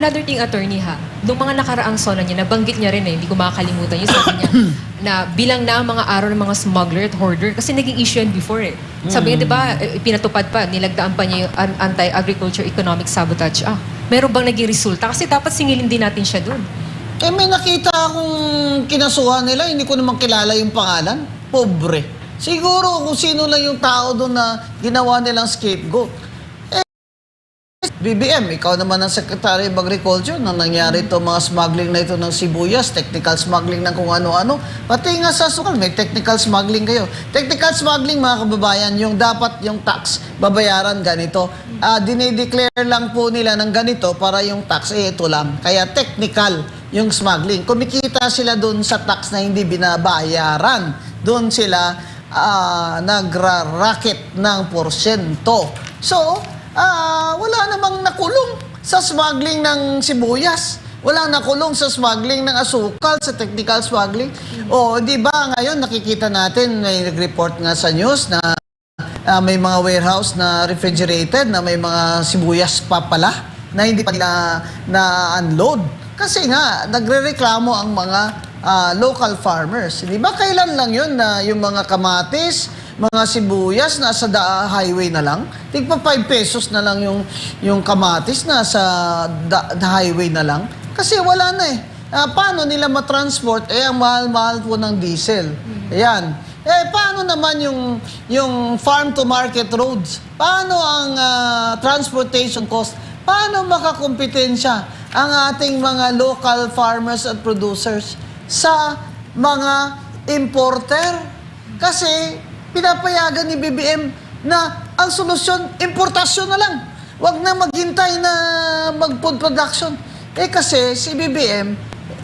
Another thing, attorney ha, nung mga nakaraang SONA niya, nabanggit niya rin hindi ko makakalimutan yun, sabi niya, na bilang na ang mga araw ng mga smuggler at hoarder, kasi naging issue yan before eh. Sabi niya, di ba, pinatupad pa, nilagdaan pa niya yung Anti-Agriculture Economic Sabotage. Meron bang naging resulta? Kasi dapat singilin din natin siya dun. May nakita akong kinasuhan nila, hindi ko naman kilala yung pangalan. Pobre. Siguro kung sino lang yung tao doon na ginawa nilang scapegoat. BBM, ikaw naman ang Secretary of Agriculture nang nangyari ito mga smuggling na ito ng sibuyas, technical smuggling ng kung ano-ano. Pati nga sa sukal, may technical smuggling kayo. Technical smuggling, mga kababayan, yung dapat yung tax babayaran ganito. Dinedeclare lang po nila ng ganito para yung tax, ito lang. Kaya technical yung smuggling. Kumikita sila doon sa tax na hindi binabayaran. Doon sila nagra-racket ng porsyento. So, wala namang nakulong sa smuggling ng sibuyas. Walang nakulong sa smuggling ng asukal, sa technical smuggling. Di ba ngayon nakikita natin, may nag-report nga sa news na may mga warehouse na refrigerated, na may mga sibuyas pa pala na hindi pa nila na-unload. Kasi nga, nagre-reklamo ang mga local farmers. Di ba kailan lang yun na yung mga kamatis, mga sibuyas nasa highway na lang? Tigpa 5 pesos na lang yung kamatis nasa highway na lang. Kasi wala na eh. Paano nila matransport? Ang mahal-mahal po ng diesel. Ayan. Paano naman yung farm to market roads? Paano ang transportation cost? Paano makakompetensya ang ating mga local farmers at producers sa mga importer? Kasi pinapayagan ni BBM na ang solusyon, importasyon na lang. Huwag na maghintay na mag-food production. Kasi si BBM,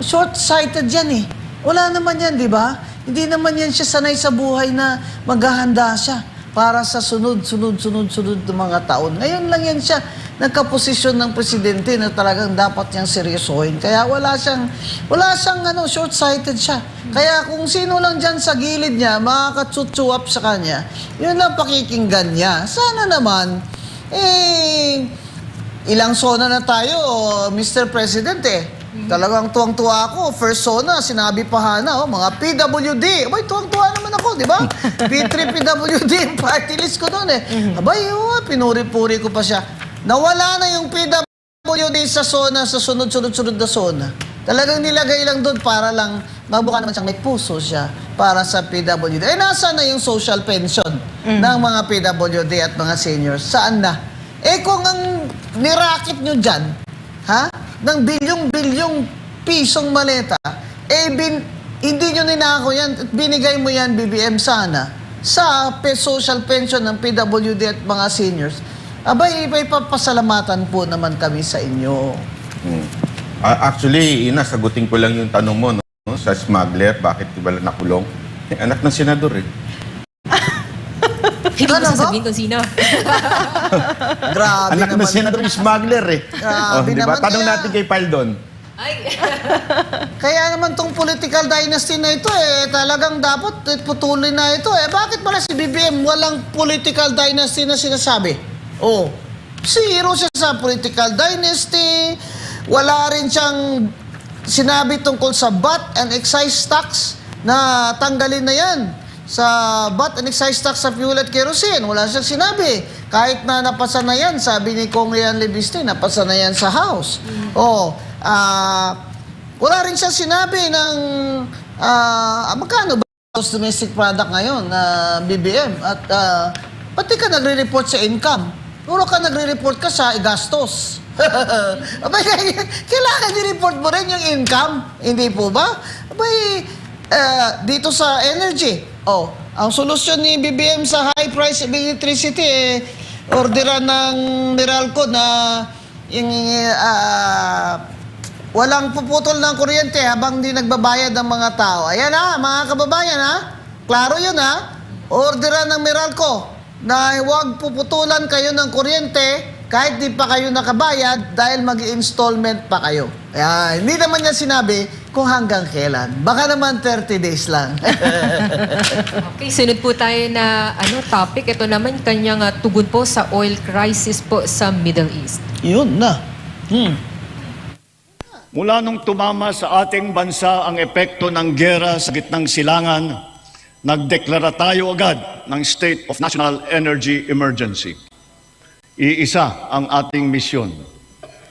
short-sighted yan eh. Wala naman yan, di ba? Hindi naman yan siya sanay sa buhay na maghahanda siya para sa sunod ng mga taon. Ngayon lang yan siya nagkaposisyon ng presidente na talagang dapat niyang seryosohin. Kaya wala siyang short-sighted siya. Kaya kung sino lang dyan sa gilid niya, makakatsutsu up sa kanya, yun lang pakikinggan niya. Sana naman, ilang SONA na tayo, Mr. President Talagang tuwang-tuwa ako. First SONA, sinabi pa mga PWD. Abay, tuwang-tuwa naman ako, di ba? P3 PWD, party list ko doon Abay, pinuri-puri ko pa siya. Nawala na yung PWD sa SONA, sa sunod-sunod na SONA. Talagang nilagay lang doon para lang, magbuka naman siyang may puso siya para sa PWD. Nasa na yung social pension ng mga PWD at mga seniors? Saan na? Kung ang nirakit nyo dyan, ng bilyong-bilyong pisong maleta, hindi nyo ninako yan at binigay mo yan, BBM, sana sa social pension ng PWD at mga seniors. Abay, papasalamatan po naman kami sa inyo. Actually, sagutin ko lang yung tanong mo, no? Sa smuggler, bakit wala nakulong? Anak ng senador Hindi mo sasabihin kung sino. Grabe Anak naman. ng senador yung smuggler Grabe diba? naman. Tanong natin kay Paldon. Kaya naman tong political dynasty na ito talagang dapat putulin na ito Bakit pala si BBM walang political dynasty na sinasabi? Zero siya sa political dynasty. Wala rin siyang sinabi tungkol sa VAT and excise tax na tanggalin na yan. Sa VAT and excise tax sa fuel at kerosene, wala siyang sinabi. Kahit na napasa na yan, sabi ni Kong Rian Lebiste, napasa na yan sa House. Wala rin siyang sinabi ng magkano ba gross domestic product ngayon na BBM? At pati ka nagre-report sa income. Puro ka nagre-report ka sa gastos. Abay, kailangan i-report mo rin yung income. Hindi po ba? Abay, dito sa energy. Ang solusyon ni BBM sa high price of electricity, orderan ng Meralco na yung walang puputol ng kuryente habang di nagbabayad ng mga tao. Ayan mga kababayan Klaro yun Orderan ng Meralco na huwag puputulan kayo ng kuryente kahit di pa kayo nakabayad dahil mag-installment pa kayo. Kaya hindi naman niya sinabi kung hanggang kailan. Baka naman 30 days lang. Okay, sunod po tayo na topic. Ito naman kanyang tugon po sa oil crisis po sa Middle East. Yun na. Mula nung tumama sa ating bansa ang epekto ng giyera sa gitnang silangan, nagdeklara tayo agad ng State of National Energy Emergency. Iisa ang ating misyon,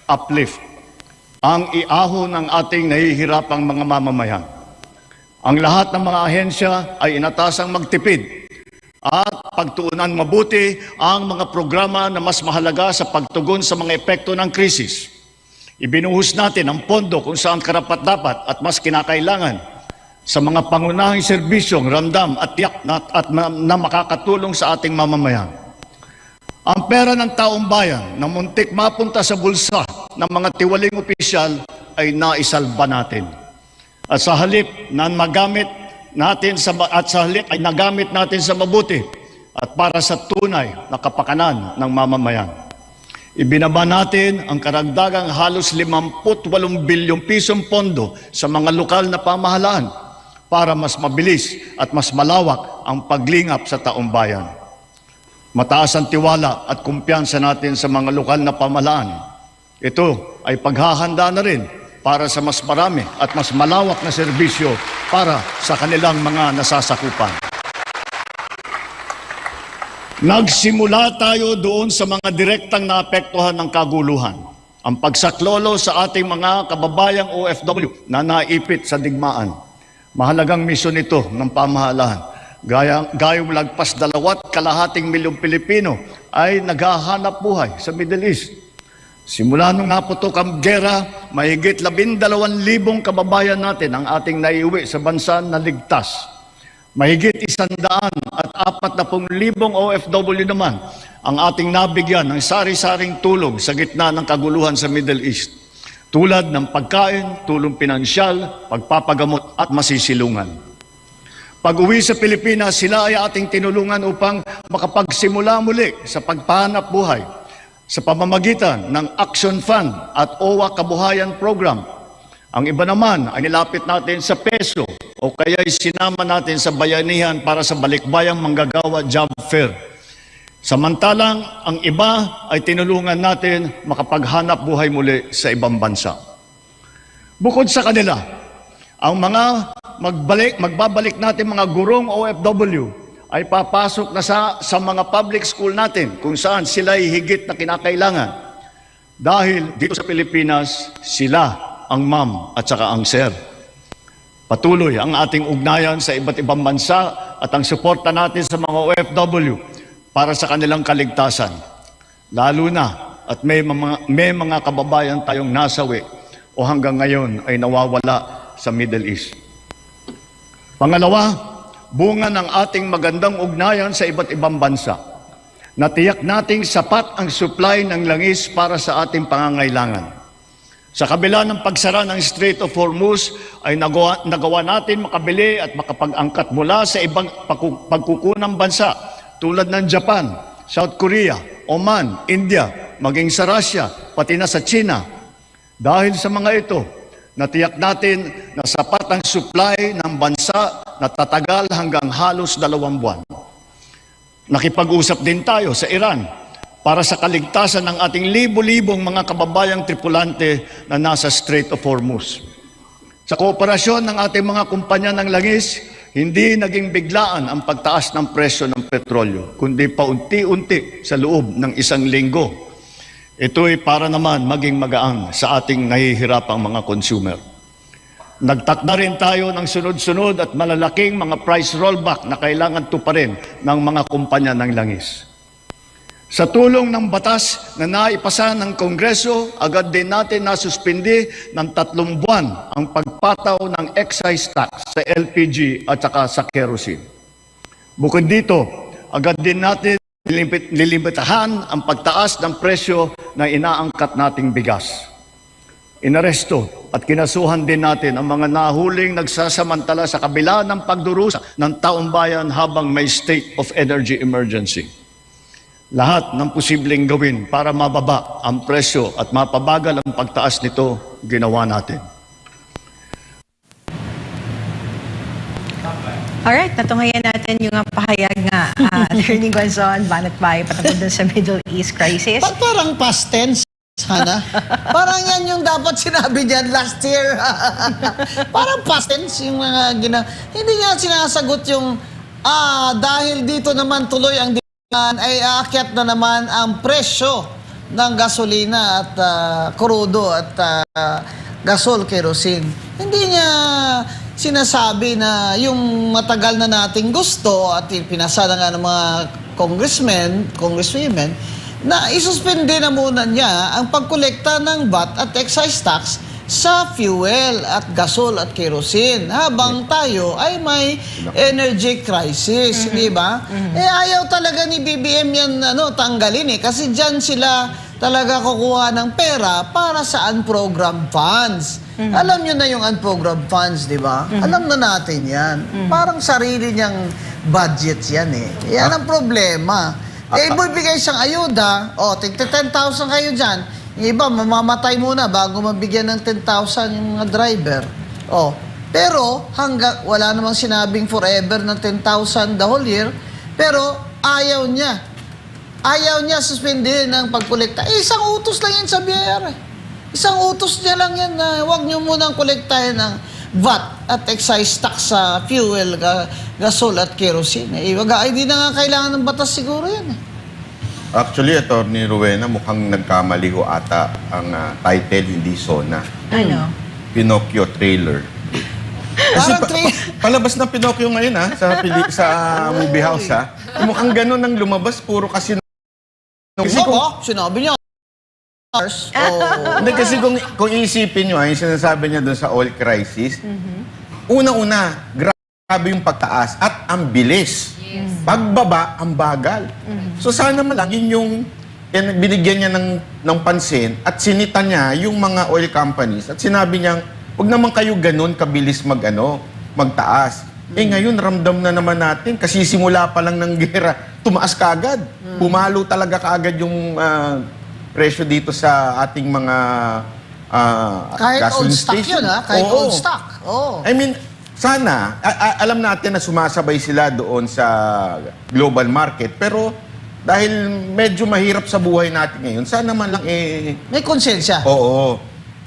uplift, ang iahon ng ating nahihirapang mga mamamayan. Ang lahat ng mga ahensya ay inatasang magtipid at pagtuunan mabuti ang mga programa na mas mahalaga sa pagtugon sa mga epekto ng krisis. Ibinuhos natin ang pondo kung saan karapat-dapat at mas kinakailangan sa mga pangunahing serbisyong ramdam at tiyak na makakatulong sa ating mamamayan. Ang pera ng taong bayan na muntik mapunta sa bulsa ng mga tiwaling opisyal ay naisalba natin. At sa halip na magamit natin ay nagamit natin sa mabuti at para sa tunay na kapakanan ng mamamayan. Ibinaba natin ang karagdagang halos 58 bilyong pisong pondo sa mga lokal na pamahalaan para mas mabilis at mas malawak ang paglingap sa taong bayan. Mataas ang tiwala at kumpiyansa natin sa mga lokal na pamahalaan. Ito ay paghahanda na rin para sa mas marami at mas malawak na serbisyo para sa kanilang mga nasasakupan. Nagsimula tayo doon sa mga direktang naapektuhan ng kaguluhan. Ang pagsaklolo sa ating mga kababayang OFW na naipit sa digmaan. Mahalagang misyon ito ng pamahalaan. Gayong lagpas 2.2 milyong Pilipino ay naghahanap buhay sa Middle East. Simula nung naputok ang gera, mahigit 12,000 kababayan natin ang ating naiuwi sa bansa na ligtas. Mahigit 140,000 OFW naman ang ating nabigyan ng sari-saring tulong sa gitna ng kaguluhan sa Middle East. Tulad ng pagkain, tulong pinansyal, pagpapagamot at masisilungan. Pag-uwi sa Pilipinas, sila ay ating tinulungan upang makapagsimula muli sa pagpahanap buhay sa pamamagitan ng Action Fund at OWA Kabuhayan Program. Ang iba naman ay nilapit natin sa peso o kaya sinama natin sa bayanihan para sa balikbayang manggagawa job fair. Samantalang ang iba ay tinulungan natin makapaghanap buhay muli sa ibang bansa. Bukod sa kanila, ang mga magbabalik natin mga gurong OFW ay papasok na sa mga public school natin kung saan sila ay higit na kinakailangan. Dahil dito sa Pilipinas, sila ang ma'am at saka ang sir. Patuloy ang ating ugnayan sa iba't ibang bansa at ang suporta natin sa mga OFW para sa kanilang kaligtasan. Lalo na at may mga kababayan tayong nasawi o hanggang ngayon ay nawawala sa Middle East. Pangalawa, bunga ng ating magandang ugnayan sa iba't ibang bansa. Natiyak nating sapat ang supply ng langis para sa ating pangangailangan. Sa kabila ng pagsara ng Strait of Hormuz ay nagawa natin makabili at makapag-angkat mula sa ibang pagkukunang bansa tulad ng Japan, South Korea, Oman, India, maging sa Russia, pati na sa China. Dahil sa mga ito, natiyak natin na sapat ang supply ng bansa na tatagal hanggang halos 2 buwan. Nakipag-usap din tayo sa Iran para sa kaligtasan ng ating libo-libong mga kababayang tripulante na nasa Strait of Hormuz. Sa kooperasyon ng ating mga kumpanya ng langis, hindi naging biglaan ang pagtaas ng presyo ng petrolyo, kundi paunti-unti sa loob ng 1 linggo. Ito'y para naman maging magaan sa ating nahihirapang mga consumer. Nagtakda rin tayo ng sunod-sunod at malalaking mga price rollback na kailangan tuparin ng mga kumpanya ng langis. Sa tulong ng batas na naipasa ng Kongreso, agad din natin nasuspindi ng 3 buwan ang pagpataw ng excise tax sa LPG at saka sa kerosene. Bukod dito, agad din natin nilimitahan ang pagtaas ng presyo na inaangkat nating bigas. Inaresto at kinasuhan din natin ang mga nahuling nagsasamantala sa kabila ng pagdurusa ng taong bayan habang may state of energy emergency. Lahat ng posibleng gawin para mababa ang presyo at mapabagal ang pagtaas nito, ginawa natin. Alright, natungayan natin yung pahayag nga, Attorney Gonzon, Banat Bay, patungkol dun sa Middle East crisis. Parang past tense, Hana? Parang yan yung dapat sinabi niyan last year. Parang past tense yung mga Hindi niya sinasagot yung, dahil dito naman tuloy ang demand, ay aakyat na naman ang presyo ng gasolina at krudo at gasol, kerosene. Hindi niya sinasabi na yung matagal na nating gusto at pinasa na nga ng mga congresswomen, na isuspende na muna niya ang pagkolekta ng VAT at excise tax sa fuel at gasol at kerosene habang tayo ay may energy crisis, di ba? Ayaw talaga ni BBM yan tanggalin kasi diyan sila talaga kukuha ng pera para sa unprogrammed funds. Alam nyo na yung unprogrammed funds, di ba? Alam na natin yan. Parang sarili niyang budgets yan Yan ang problema. Ibibigay siyang ayuda, tigta 10,000 kayo dyan. Yung iba, mamamatay muna bago mabigyan ng 10,000 yung mga driver. Pero wala namang sinabing forever ng 10,000 the whole year. Pero ayaw niya. Ayaw niya suspendihin ng pagkolekta. Isang utos lang yan sa BIR. Isang utos niya lang yan na huwag niyo munang kolektahin ng VAT at excise tax sa fuel, gasol at kerosene. Hindi na nga kailangan ng batas siguro yan Actually, Atty. Rowena, mukhang nagkamali ho ata ang title, hindi SONA. Ano? Pinocchio trailer. Kasi Parang palabas na Pinocchio ngayon sa movie house Mukhang ganun ang lumabas, puro kasi sinabi niya. Hindi kasi kung iisipin nyo, yung sinasabi niya doon sa oil crisis, una-una, grabe yung pagtaas at ang bilis. Pagbaba, ang bagal. So sana man lang, yun yung binigyan niya ng pansin at sinita niya yung mga oil companies at sinabi niya, huwag naman kayo ganun kabilis magtaas. Ngayon, ramdam na naman natin, kasi simula pa lang ng gera, tumaas kaagad. Pumalo talaga kaagad yung presyo dito sa ating mga Kahit old gasoline stock station. yun Kahit Oo. old stock. I mean, sana, alam natin na sumasabay sila doon sa global market, pero dahil medyo mahirap sa buhay natin ngayon, sana man lang May konsensya. Oo.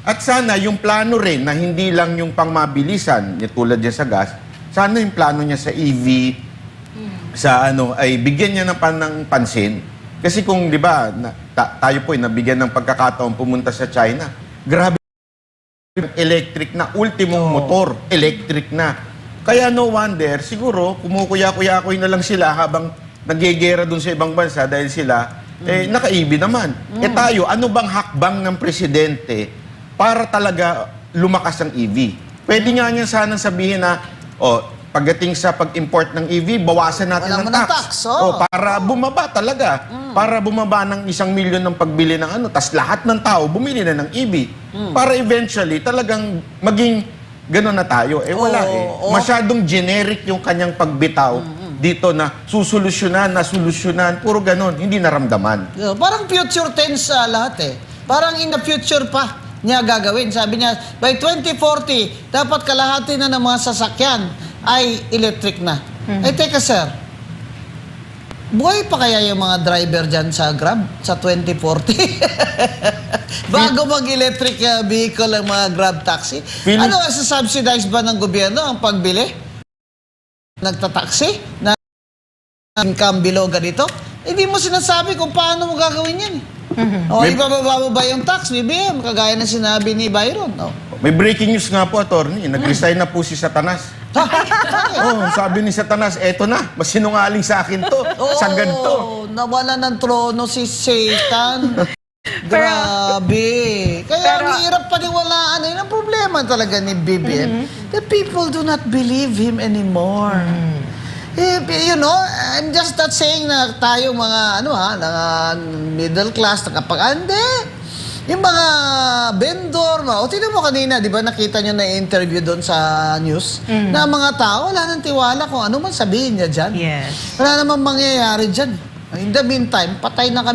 At sana yung plano rin na hindi lang yung pangmabilisan, tulad niya sa gas, sana yung plano niya sa EV, sa ay bigyan niya ng pansin. Kasi kung, di ba, tayo po nabigyan ng pagkakataon pumunta sa China, grabe electric na, ultimong motor, electric na. Kaya no wonder, siguro, kumukuya-kuya-kuy na lang sila habang nagyegera dun sa ibang bansa dahil sila, naka-EV naman. Tayo, ano bang hakbang ng presidente para talaga lumakas ang EV? Pwede nga niya sana sabihin na, pagdating sa pag-import ng EV, bawasan natin Wala ng mo ng tax. tax, Para bumaba talaga. Para bumaba ng 1 million ng pagbili ng tas lahat ng tao bumili na ng EV. Para eventually talagang maging gano'n na tayo. Wala Masyadong generic yung kanyang pagbitaw dito na solusyonan, puro gano'n, hindi naramdaman. Parang future tense lahat Parang in the future pa niya gagawin. Sabi niya, by 2040, dapat kalahati na ng mga sasakyan ay electric na. Teka sir, buhay pa kaya yung mga driver dyan sa Grab sa 2040? Bago mag-electric vehicle ang mga Grab taxi? Ano, subsidize ba ng gobyerno ang pagbili? Nagtataxi? Na income below ganito? Hindi mo sinasabi kung paano mo gagawin yan ibababa mo ba yung tax, BBM? Kagaya na sinabi ni Byron. May breaking news nga po, attorney. Nag-resign na po si Satanas. Sabi ni Satanas, eto na, mas sinungaling sa akin to. Sagad to. Nawala ng trono si Satan. Grabe. Kaya ang hirap paniwalaan. Yun ang problema talaga ni BBM. The people do not believe him anymore. You know, I'm just not saying na tayo mga middle class hindi. Yung mga vendor, tingnan mo kanina, di ba nakita nyo na interview doon sa news, na mga tao, wala nang tiwala kung ano man sabihin niya dyan. Yes. Wala namang mangyayari dyan. In the meantime, patay na kami.